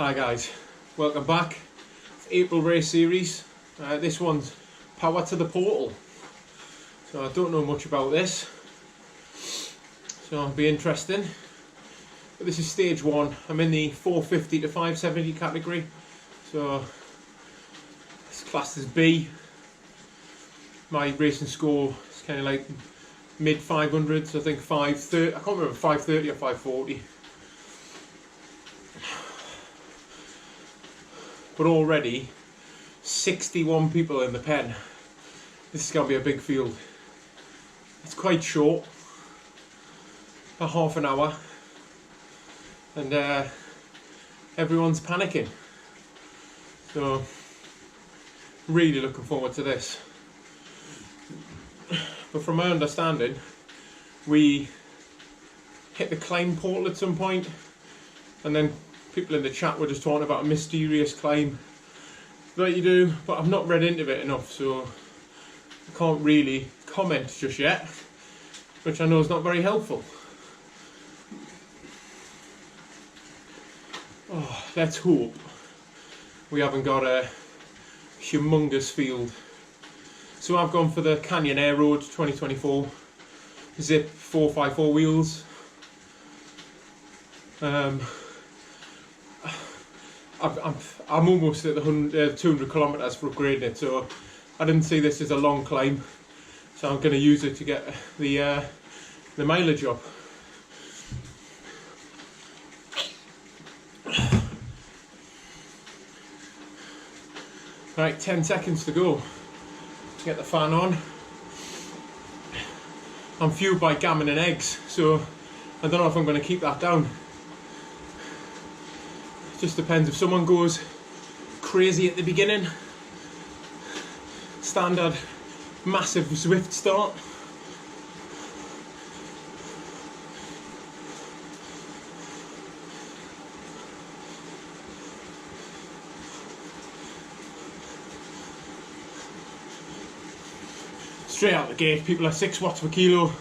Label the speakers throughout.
Speaker 1: Hi guys, welcome back. April Race Series. This one's power to the portal. So I don't know much about this, so it'll be interesting. But this is stage 1. I'm in the 450 to 570 category, so it's classed as B. My racing score is kind of like mid 500s, I think 530. I can't remember, 530 or 540. But already 61 people in the pen. This is going to be a big field. It's quite short, about half an hour, and everyone's panicking. So really looking forward to this. But from my understanding, we hit the climb portal at some point, and then people in the chat were just talking about a mysterious climb that you do, but I've not read into it enough, so I can't really comment just yet, which I know is not very helpful. Oh, let's hope we haven't got a humongous field. So I've gone for the Canyon Air Road 2024 Zip 454 wheels. I'm almost at the 200 kilometers for upgrading it, so I didn't see this as a long climb, so I'm going to use it to get the mileage up. Right, 10 seconds to go. Get the fan on. I'm fueled by gammon and eggs, so I don't know if I'm going to keep that down. Just depends if someone goes crazy at the beginning. Standard massive Zwift start. Straight out the gate, people are 6 watts per kilo.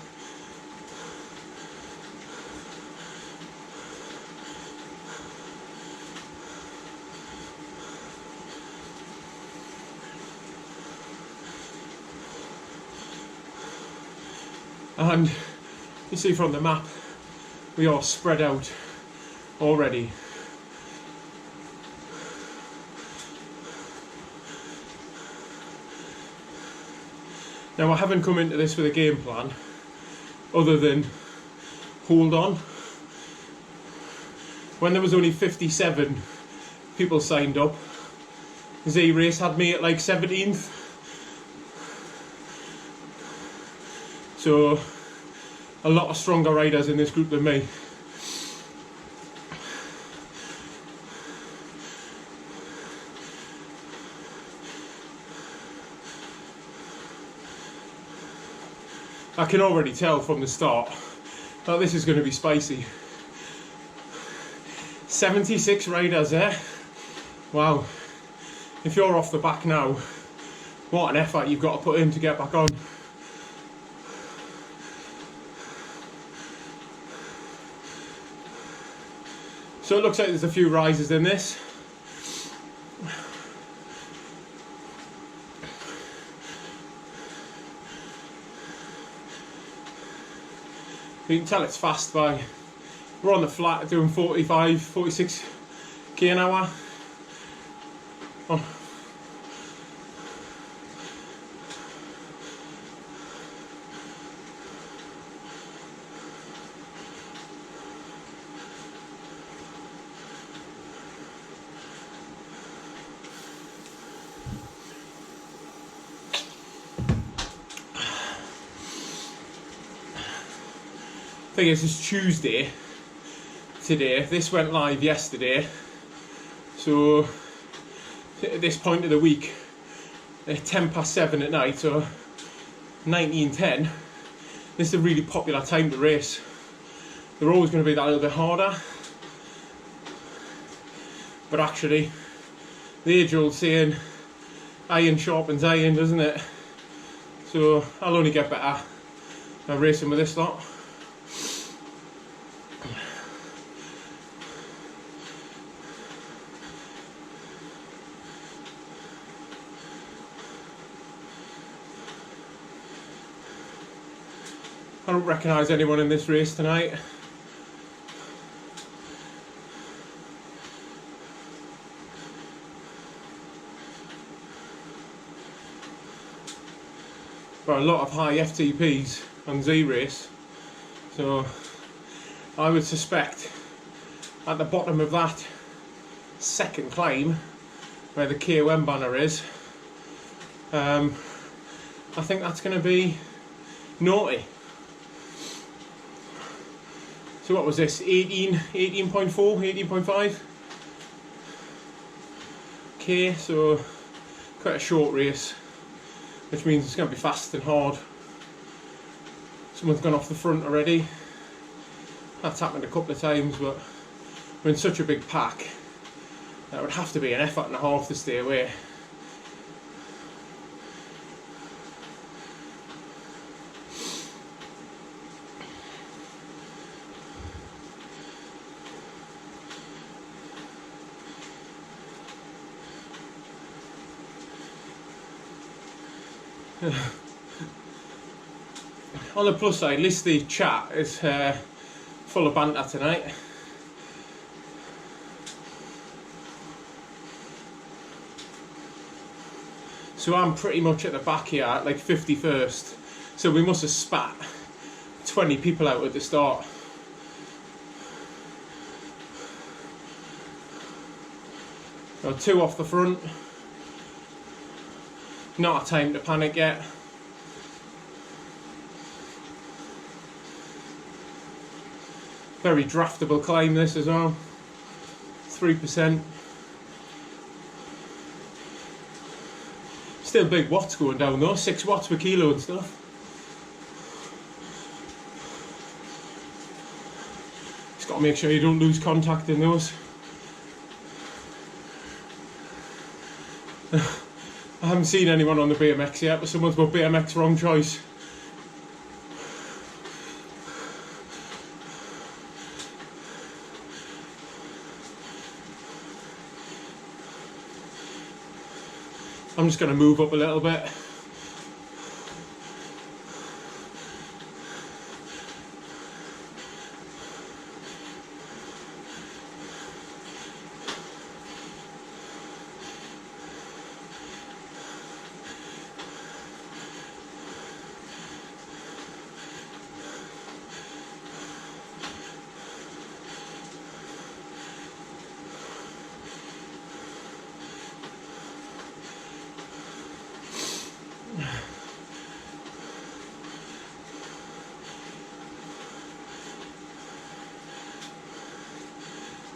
Speaker 1: And you see from the map, we are spread out already. Now I haven't come into this with a game plan, other than hold on. When there was only 57 people signed up, ZRS had me at like 17th. So a lot of stronger riders in this group than me. I can already tell from the start that this is going to be spicy. 76 riders there. Wow. If you're off the back now, what an effort you've got to put in to get back on. So it looks like there's a few rises in this. You can tell it's fast by, we're on the flat doing 45, 46 k an hour. Oh. Thing is, it's Tuesday today. This went live yesterday, so at this point of the week, at 7:10 at night, so 19:10, this is a really popular time to race. They're always going to be that little bit harder, but actually the age-old saying, iron sharpens iron, doesn't it? So I'll only get better racing with this lot. I don't recognise anyone in this race tonight. But a lot of high FTPs on Z-Race, so I would suspect at the bottom of that second climb where the KOM banner is, I think that's going to be naughty. So what was this, 18.4, 18.5 K, so quite a short race, which means it's going to be fast and hard. Someone's gone off the front already. That's happened a couple of times, but we're in such a big pack that would have to be an effort and a half to stay away. On the plus side, at least the chat is full of banter tonight. So I'm pretty much at the back here, at like 51st. So we must have spat 20 people out at the start. So 2 off the front. Not a time to panic yet. Very draftable climb this as well. 3%. Still big watts going down though, 6 watts per kilo and stuff. Just got to make sure you don't lose contact in those. I haven't seen anyone on the BMX yet, but someone's got BMX wrong choice. I'm just going to move up a little bit.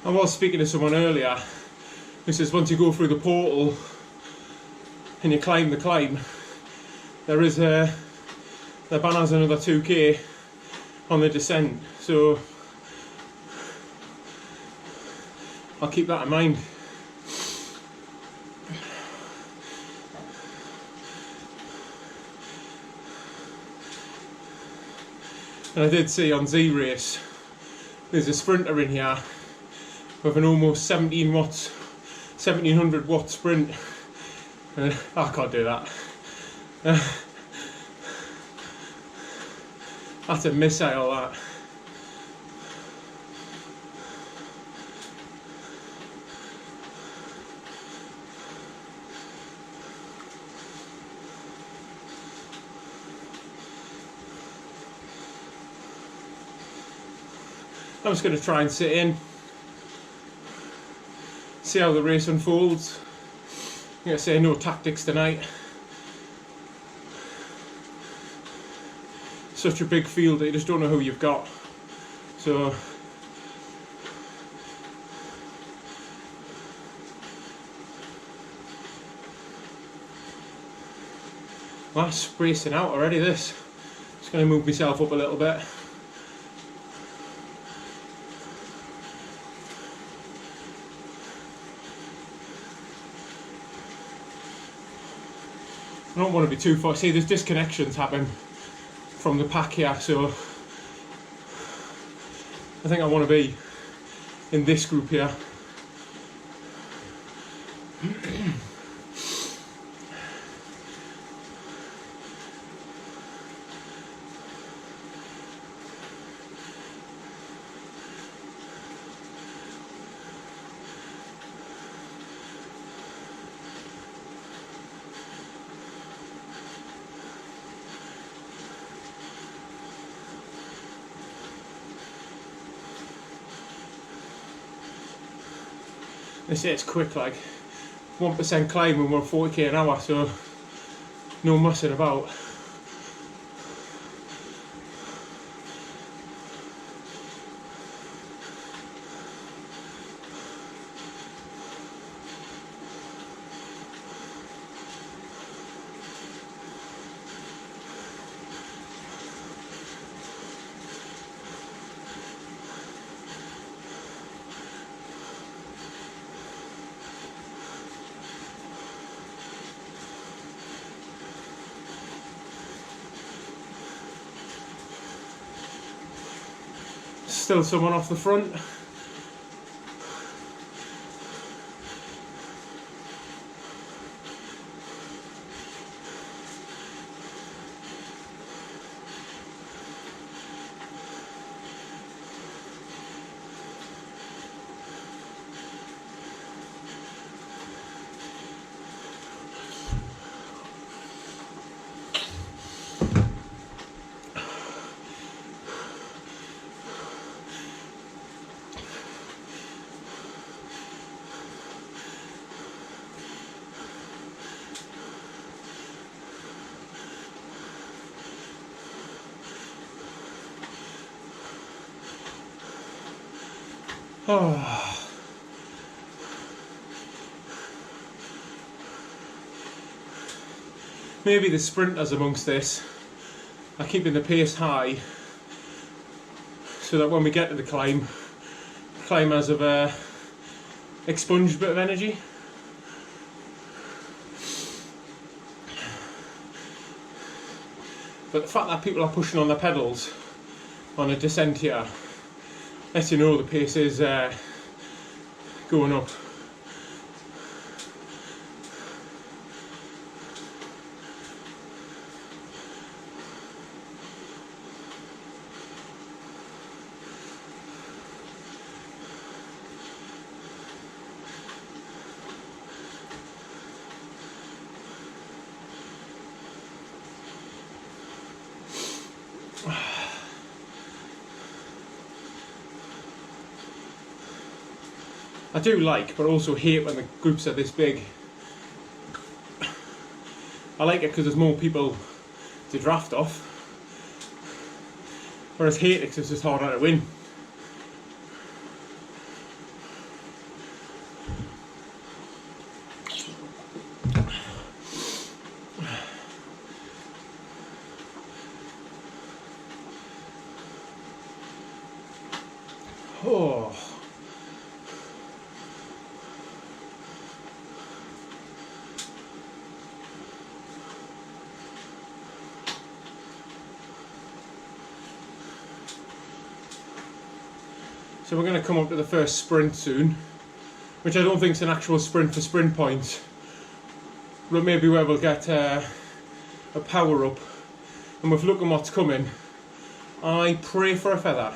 Speaker 1: I was speaking to someone earlier who says once you go through the portal and you climb the climb, there is the banner's another 2k on the descent, so I'll keep that in mind. And I did see on Z-Race there's a sprinter in here with an almost 1700 watt sprint. I can't do that. That's a missile, that. I'm just going to try and sit in, see how the race unfolds. I'm going to say no tactics tonight. Such a big field that you just don't know who you've got. So that's racing out already, this. Just going to move myself up a little bit. I don't want to be too far. See, there's disconnections happen from the pack here, so I think I want to be in this group here. They say it's quick, like 1% climb and we're 40k an hour, so no mussing about. Still someone off the front. Oh. Maybe the sprinters amongst this are keeping the pace high so that when we get to the climb, climbers have expunged a bit of energy. But the fact that people are pushing on the pedals on a descent here lets you know the pace is going up. I do like, but also hate when the groups are this big. I like it because there's more people to draft off, whereas hate it because it's just harder to win. Oh. So we're going to come up to the first sprint soon, which I don't think is an actual sprint for sprint points, but maybe where we'll get a power up. And with looking what's coming, I pray for a feather.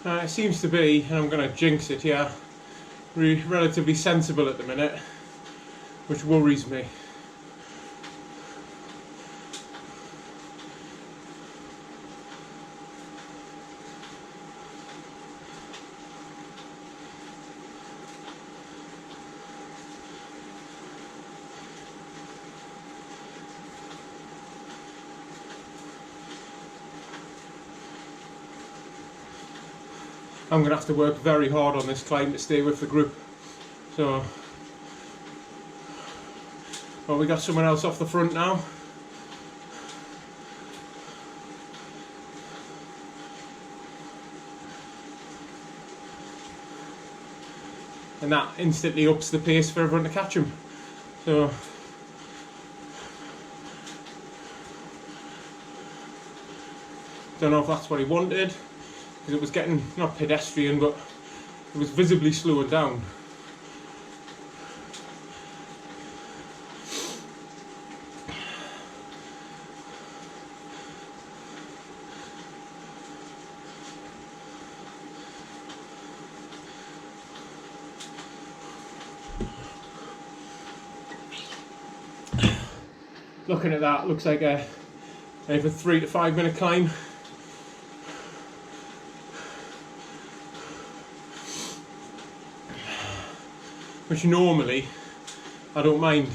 Speaker 1: It seems to be, and I'm going to jinx it here, relatively sensible at the minute, which worries me. I'm going to have to work very hard on this climb to stay with the group. So, well, we got someone else off the front now. And that instantly ups the pace for everyone to catch him. So, don't know if that's what he wanted, because it was getting, not pedestrian, but it was visibly slowing down. Looking at that, looks like a maybe 3 to 5 minute climb. Which normally I don't mind.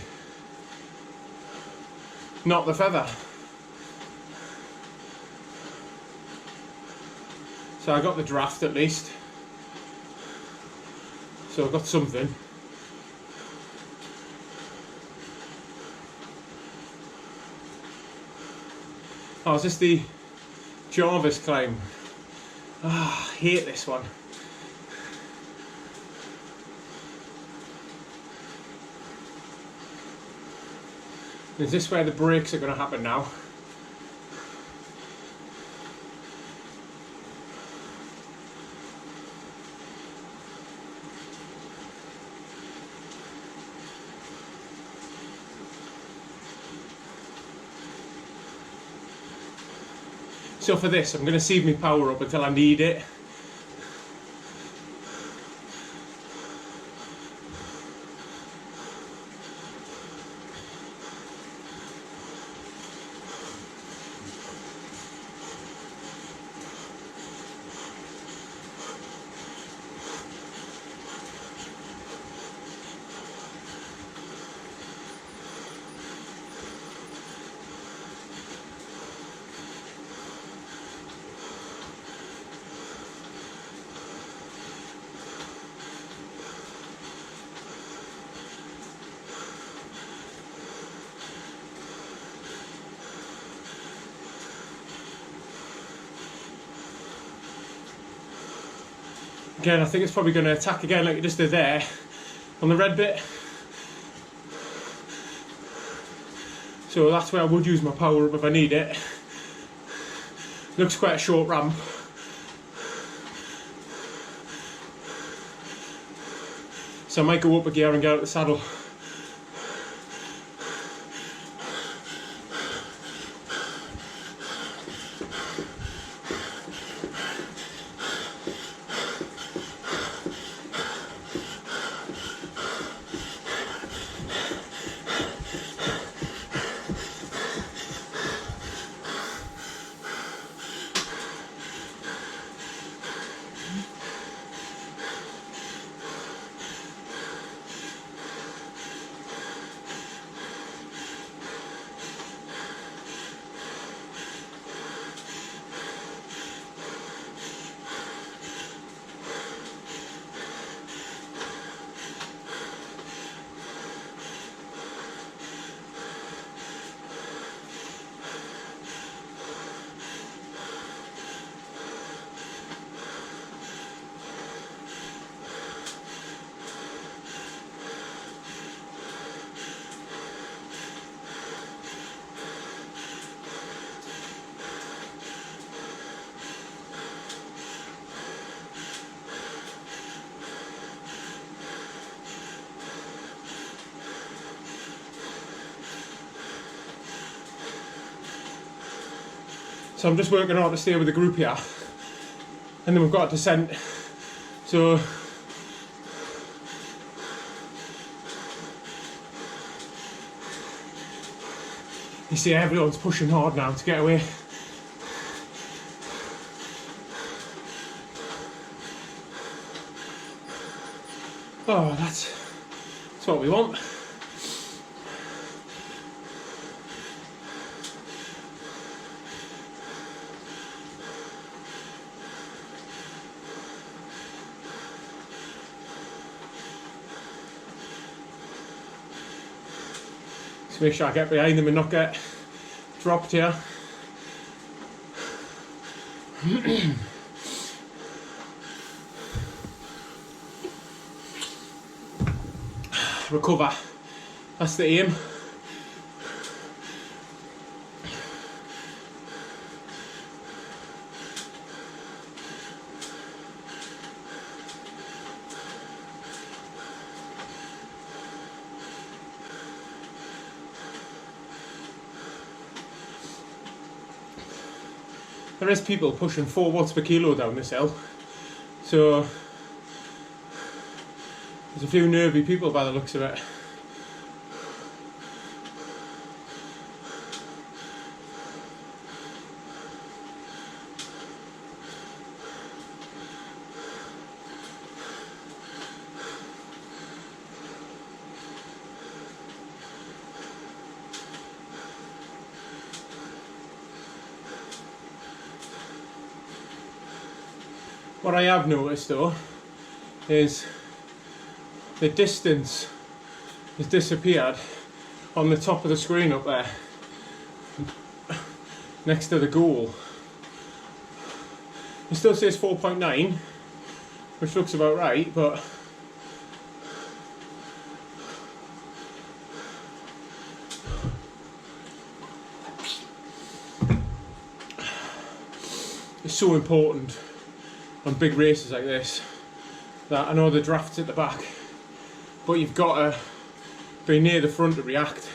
Speaker 1: Not the feather. So I got the draft at least. So I got something. Oh, is this the Jarvis climb? Ah, I hate this one. Is this where the brakes are going to happen now? So for this, I'm going to save my power up until I need it. Again, I think it's probably going to attack again like it just did there on the red bit. So that's where I would use my power up if I need it. Looks quite a short ramp. So I might go up a gear and get out the saddle. So I'm just working hard to stay with the group here. And then we've got a descent. So you see everyone's pushing hard now to get away. Oh, that's what we want. Just make sure I get behind them and not get dropped here. Recover. That's the aim. there is people pushing 4 watts per kilo down this hill, so there's a few nervy people by the looks of it. What I have noticed though is the distance has disappeared on the top of the screen up there next to the goal. It still says 4.9, which looks about right, but it's so important on big races like this that I know the draft's at the back, but you've got to be near the front to react.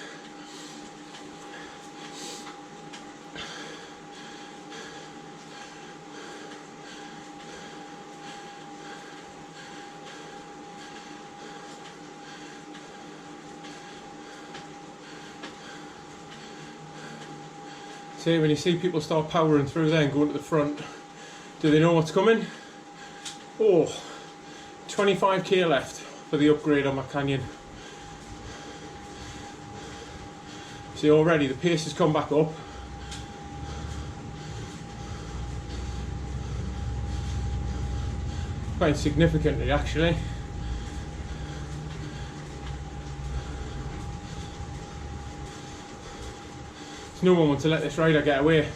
Speaker 1: See, when you see people start powering through there and going to the front, do they know what's coming? Oh, 25k left for the upgrade on my Canyon. See, already the pace has come back up. Quite significantly actually. There's no one wants to let this rider get away.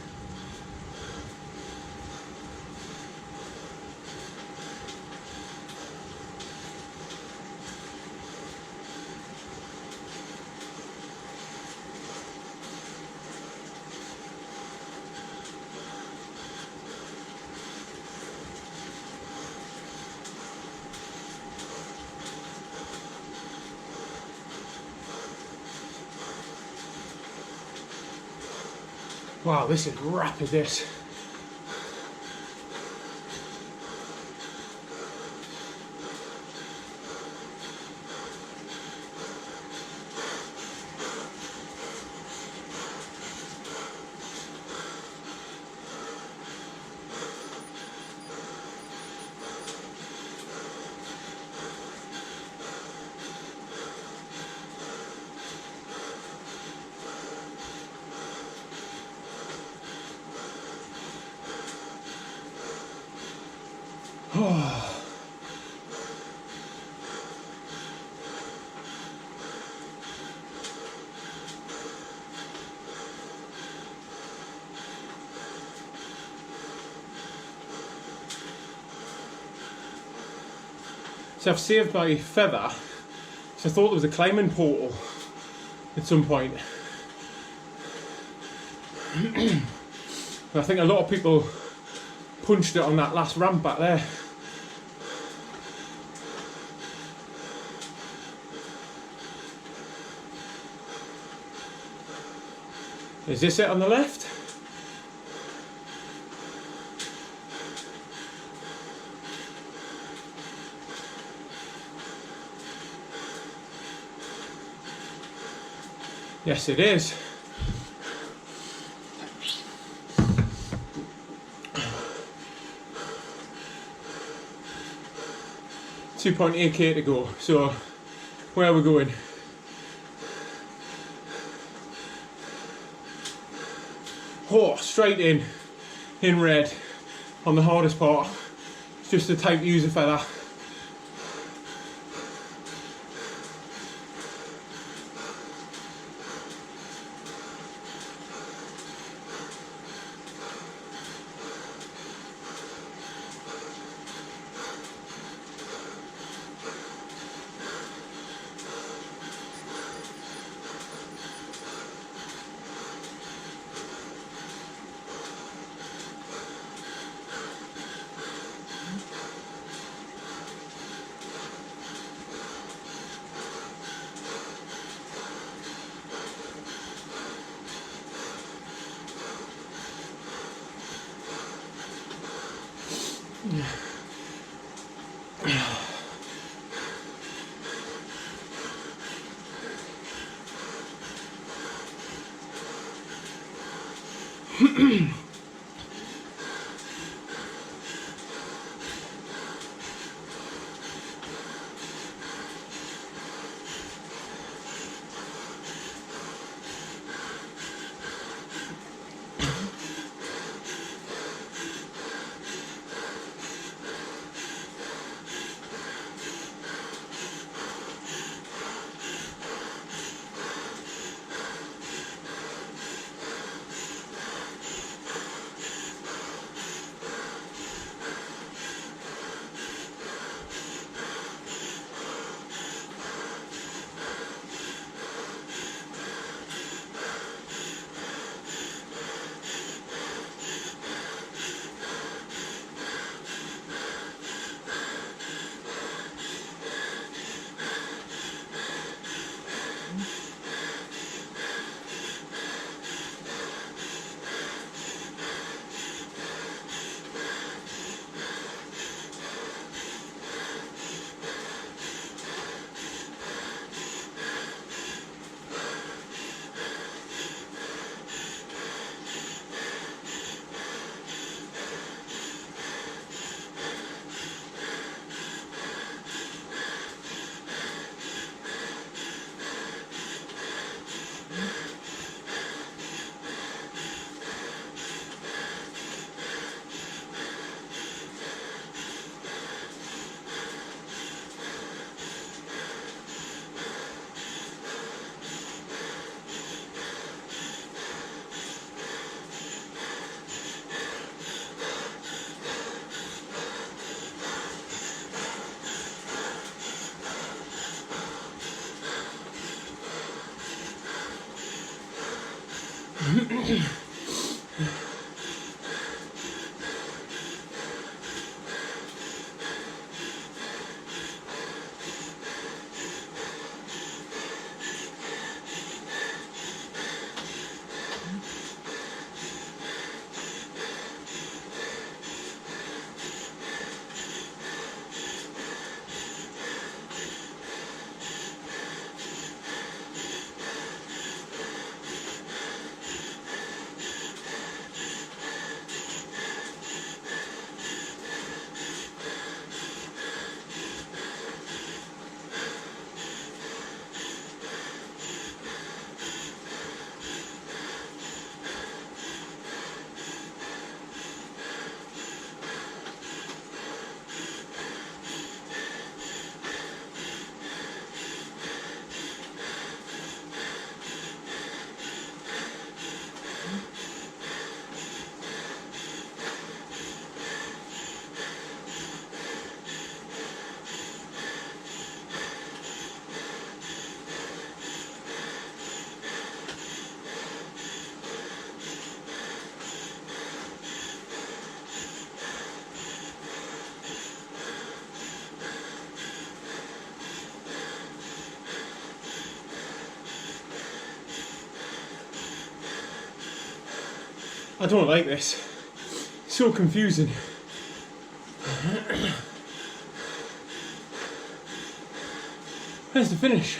Speaker 1: Wow, this is rapid, this. Oh. So I've saved my feather, so I thought there was a climbing portal at some point. I think a lot of people punched it on that last ramp back there. Is this it on the left? Yes, it is. $2.8k to go. So, where are we going? Oh, straight in red on the hardest part. It's just a tight user feather. I don't like this. It's so confusing. Where's the finish?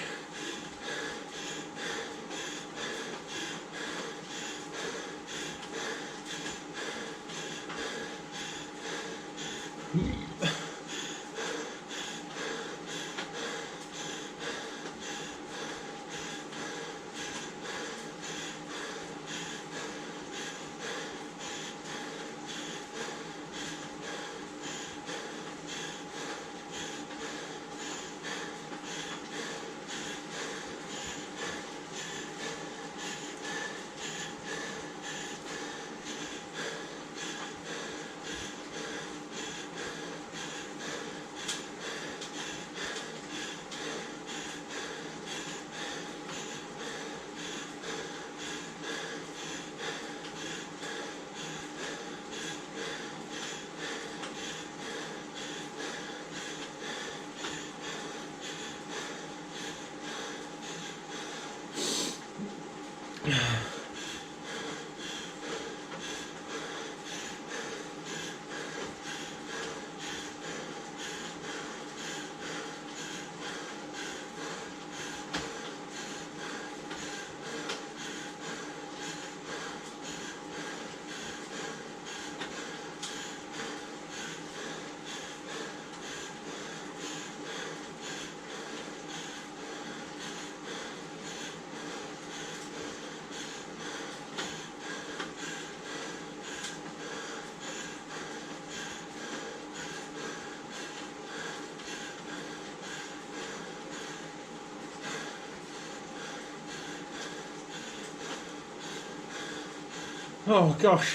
Speaker 1: Oh gosh,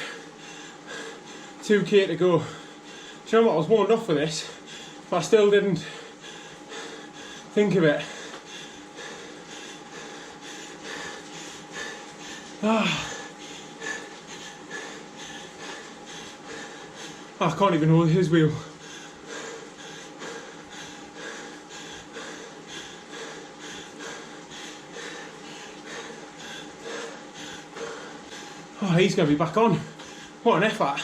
Speaker 1: 2k to go. Do you know what, I was warmed up for this, but I still didn't think of it. I can't even hold his wheel. Oh, he's going to be back on. What an effort.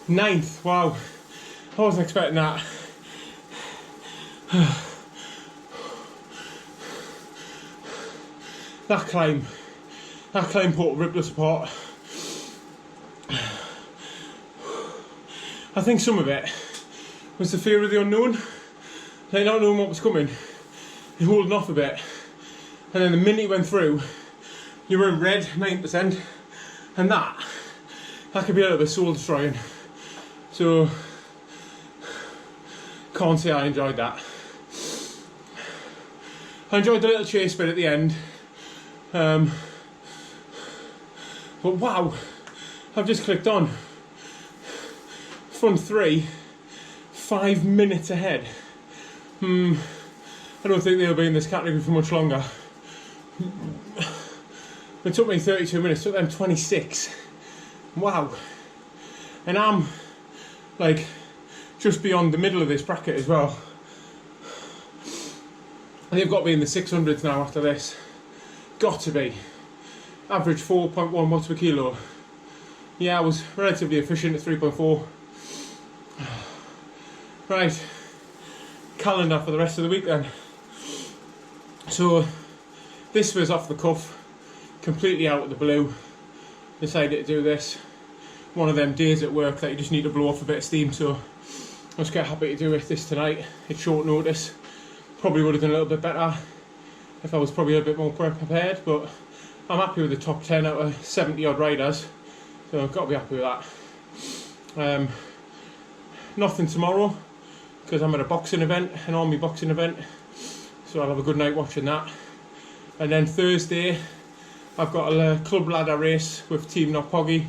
Speaker 1: Ninth, wow, I wasn't expecting that. That climb Portal ripped us apart. I think some of it was the fear of the unknown, like not knowing what was coming, you're holding off a bit, and then the minute you went through, you were in red, 9%, and that could be a little bit soul destroying. So, can't say I enjoyed that. I enjoyed the little chase bit at the end. But wow, I've just clicked on. Front three, 5 minutes ahead. I don't think they'll be in this category for much longer. It took me 32 minutes, it took them 26. Wow. And I'm like just beyond the middle of this bracket as well. And they've got to be in the 600s now after this. Got to be. Average 4.1 watts per kilo. Yeah, I was relatively efficient at 3.4. Right, calendar for the rest of the week then. So this was off the cuff, completely out of the blue. Decided to do this. One of them days at work that you just need to blow off a bit of steam, so I was quite happy to do this tonight. It's short notice. Probably would have done a little bit better if I was probably a bit more prepared, but I'm happy with the top 10 out of 70 odd riders, so I've got to be happy with that. Nothing tomorrow because I'm at a boxing event, an army boxing event, so I'll have a good night watching that. And then Thursday I've got a club ladder race with Team Not Poggy.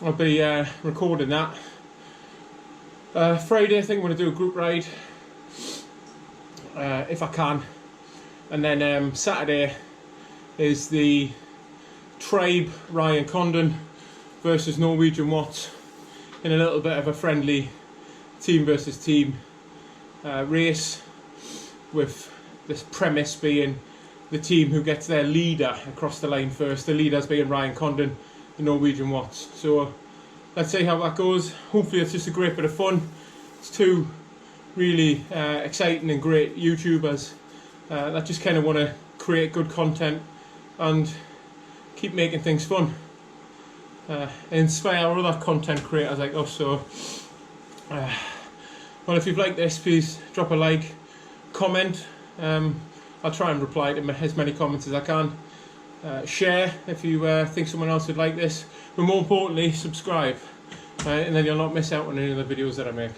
Speaker 1: I'll be recording that. Friday I think I'm going to do a group ride if I can, and then Saturday is the Tribe Ryan Condon versus Norwegian Watts in a little bit of a friendly team versus team race, with this premise being the team who gets their leader across the line first, the leaders being Ryan Condon, the Norwegian Watts. So let's see how that goes. Hopefully it's just a great bit of fun. It's two really exciting and great YouTubers that just kind of want to create good content and keep making things fun, inspire other content creators like us. So well, if you've liked this, please drop a like, comment. I'll try and reply to as many comments as I can. Share if you think someone else would like this, but more importantly, subscribe, and then you'll not miss out on any of the videos that I make.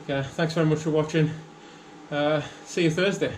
Speaker 1: Okay, thanks very much for watching. See you Thursday.